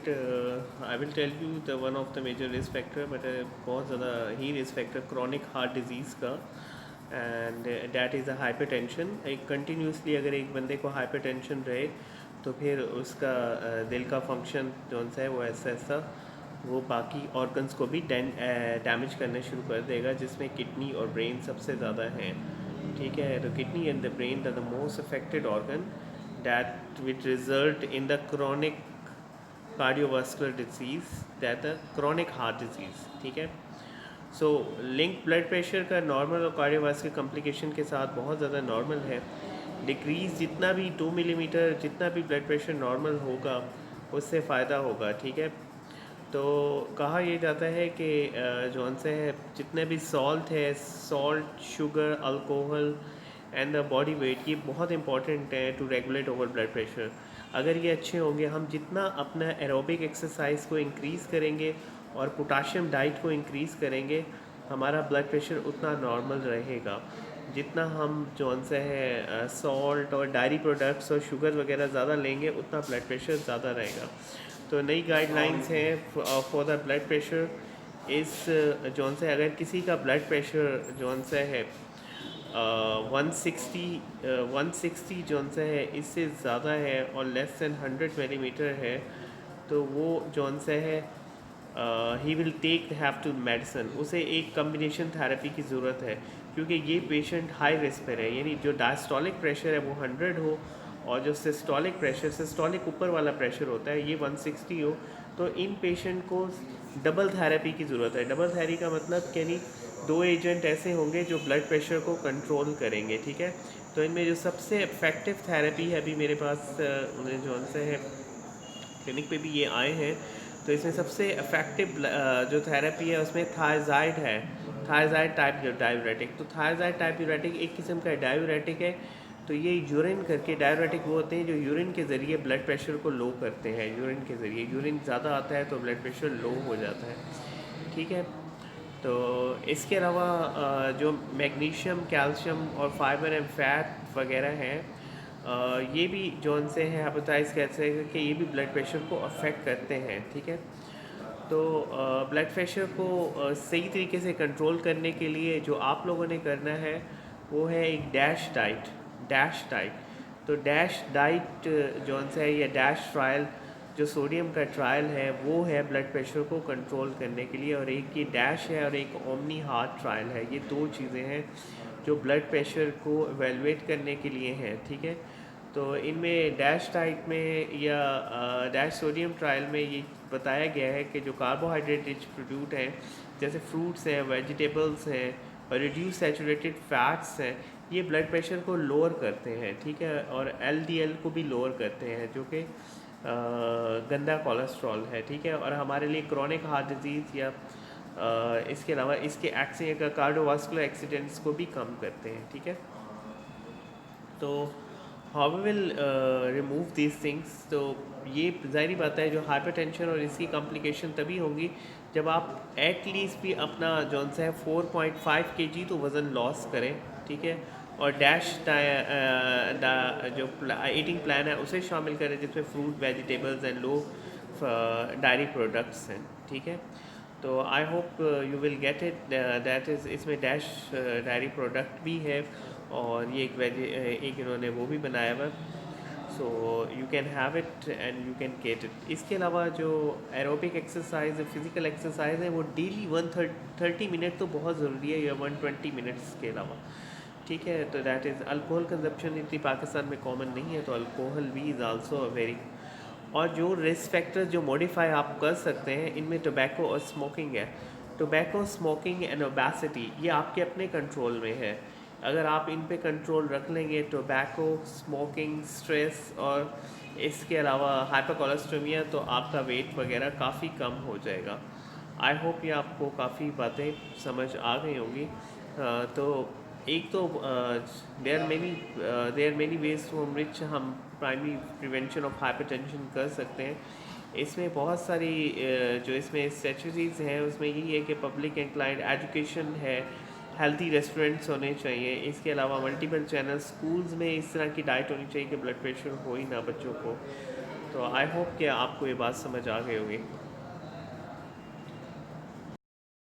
I will tell you the one of the major risk factor, but बहुत ज़्यादा ही risk factor chronic heart disease का, and that is a hypertension. एक continuously अगर एक बंदे को हाइपरटेंशन रहे तो फिर उसका दिल का फंक्शन जो सा है वो ऐसा ऐसा वो बाकी ऑर्गन्स को भी डैमेज करना शुरू कर देगा, जिसमें किडनी और ब्रेन सबसे ज़्यादा हैं। ठीक है, तो kidney and the brain are the most affected organ that which result in the chronic cardiovascular disease, that the chronic heart disease। ठीक है, सो लिंक ब्लड प्रेशर का नॉर्मल और कार्डियोवास्कुलर कॉम्प्लिकेशन के साथ बहुत ज़्यादा नॉर्मल है। डिक्रीज जितना भी 2 मिलीमीटर जितना भी ब्लड प्रेशर नॉर्मल होगा उससे फ़ायदा होगा। ठीक है, तो कहा यह जाता है कि जौन से है जितने भी सॉल्ट है, salt, sugar, alcohol and the body weight, ये बहुत इंपॉर्टेंट है to regulate over blood pressure. अगर ये अच्छे होंगे, हम जितना अपना एरोबिक एक्सरसाइज को इंक्रीज़ करेंगे और पोटाशियम डाइट को इंक्रीज़ करेंगे, हमारा ब्लड प्रेशर उतना नॉर्मल रहेगा। जितना हम जौन से है सॉल्ट और डायरी प्रोडक्ट्स और शुगर वगैरह ज़्यादा लेंगे, उतना ब्लड प्रेशर ज़्यादा रहेगा। तो नई गाइडलाइंस हैं फॉर द ब्लड प्रेशर। इस जौन से अगर किसी का ब्लड प्रेशर जौन सा है 160 जौन सा है इससे ज़्यादा है और लेस दैन 100 मिलीमीटर है, तो वो जौन सा है he will take have to medicine. उसे एक कम्बिनेशन थेरेपी की ज़रूरत है, क्योंकि ये पेशेंट हाई रिस्क पर है। यानी जो डायस्टोलिक प्रेशर है वो 100 हो और जो सिस्टोलिक प्रेशर, सिस्टोलिक ऊपर वाला प्रेशर होता है, ये 160 हो, तो इन पेशेंट को डबल थेरेपी की ज़रूरत है। डबल थेरेपी का मतलब यानी 2 एजेंट ऐसे होंगे जो ब्लड प्रेशर को कंट्रोल करेंगे। ठीक है, तो इनमें जो सबसे इफ़ेक्टिव थेरेपी है, अभी मेरे पास जो से है क्लिनिक पे भी ये आए हैं, तो इसमें सबसे इफ़ेक्टिव जो थेरेपी है उसमें थायज़ाइड है, थायज़ाइड टाइप डायूरेटिक। तो थायज़ाइड टाइप डायूरेटिक एक किस्म का डायूरेटिक है। तो ये यूरिन करके, डायूरेटिक वो होते हैं जो यूरिन के ज़रिए ब्लड प्रेशर को लो करते हैं। यूरिन के ज़रिए, यूरिन ज़्यादा आता है तो ब्लड प्रेशर लो हो जाता है। ठीक है, तो इसके अलावा जो मैग्नीशियम, कैल्शियम और फाइबर एंड फैट वगैरह हैं, ये भी जौन से हैं हेपेटाइटिस कैसे कि ये भी ब्लड प्रेशर को अफेक्ट करते हैं। ठीक है, तो ब्लड प्रेशर को सही तरीके से कंट्रोल करने के लिए जो आप लोगों ने करना है वो है एक डैश डाइट। डैश डाइट, तो डैश डाइट जौन सा है या डैश ट्रायल, जो सोडियम का ट्रायल है वो है ब्लड प्रेशर को कंट्रोल करने के लिए, और एक ये डैश है और एक ओमनी हार्ट ट्रायल है। ये 2 चीज़ें हैं जो ब्लड प्रेशर को एवेलुएट करने के लिए हैं। ठीक है, तो इनमें डैश डाइट में या डैश सोडियम ट्रायल में ये बताया गया है कि जो कार्बोहाइड्रेट रिच प्रोड्यूट हैं, जैसे फ्रूट्स हैं, वेजिटेबल्स हैं और रिड्यूस सैचुरेटेड फैट्स हैं, ये ब्लड प्रेशर को लोअर करते हैं। ठीक है, और एलडीएल को भी लोअर करते हैं, जो कि गंदा कोलेस्ट्रॉल है। ठीक है, और हमारे लिए क्रॉनिक हार्ट डिजीज़ या इसके अलावा इसके एक्सीडेंट, कार्डियोवास्कुलर एक्सीडेंट्स को भी कम करते हैं। ठीक है, तो how we will remove these things. तो ये ज़ाहिर बात है, जो हाइपरटेंशन और इसकी कॉम्प्लिकेशन तभी होंगी जब आप एटलीस्ट भी अपना जौन सा है 4.5 kg तो वज़न लॉस करें। ठीक है, और डैश जो ईटिंग प्लान है उसे शामिल करें, जिसमें fruit, vegetables and low diary products हैं। ठीक है, तो I hope you will get it, that is इसमें डैश डायरी प्रोडक्ट भी है और ये एक इन्होंने वो भी बनाया हुआ, so you can have it and you can get it. इसके अलावा जो एरोबिक एक्सरसाइज, फिज़िकल एक्सरसाइज है, वो डेली 130 मिनट तो बहुत ज़रूरी है, या 120 मिनट्स के अलावा। ठीक है, तो दैट इज़ अल्कोहल कंजप्शन इतनी पाकिस्तान में कॉमन नहीं है, तो अल्कोहल भी इज़ आल्सो अ वेरी। और जो रिस्क फैक्टर्स जो मॉडिफाई आप कर सकते हैं, इनमें टोबैको और स्मोकिंग है। टोबैको, स्मोकिंग एंड ओबेसिटी ये आपके अपने कंट्रोल में है। अगर आप इन पे कंट्रोल रख लेंगे, टोबैको, स्मोकिंग, स्ट्रेस और इसके अलावा हाइपरकोलेस्टेमिया, तो आपका वेट वगैरह काफ़ी कम हो जाएगा। आई होप ये आपको काफ़ी बातें समझ आ गई होंगी। तो एक तो देयर मेनी वेज टू विच हम प्राइमरी प्रिवेंशन ऑफ हाइपरटेंशन कर सकते हैं। इसमें बहुत सारी जो इसमें स्ट्रेटजीज हैं, उसमें यही है कि पब्लिक एंड क्लाइंट एजुकेशन है, हेल्थी रेस्टोरेंट्स होने चाहिए। इसके अलावा मल्टीपल चैनल स्कूल्स में इस तरह की डाइट होनी चाहिए कि ब्लड प्रेशर हो ही ना बच्चों को। तो आई होप कि आपको ये बात समझ आ गई होगी।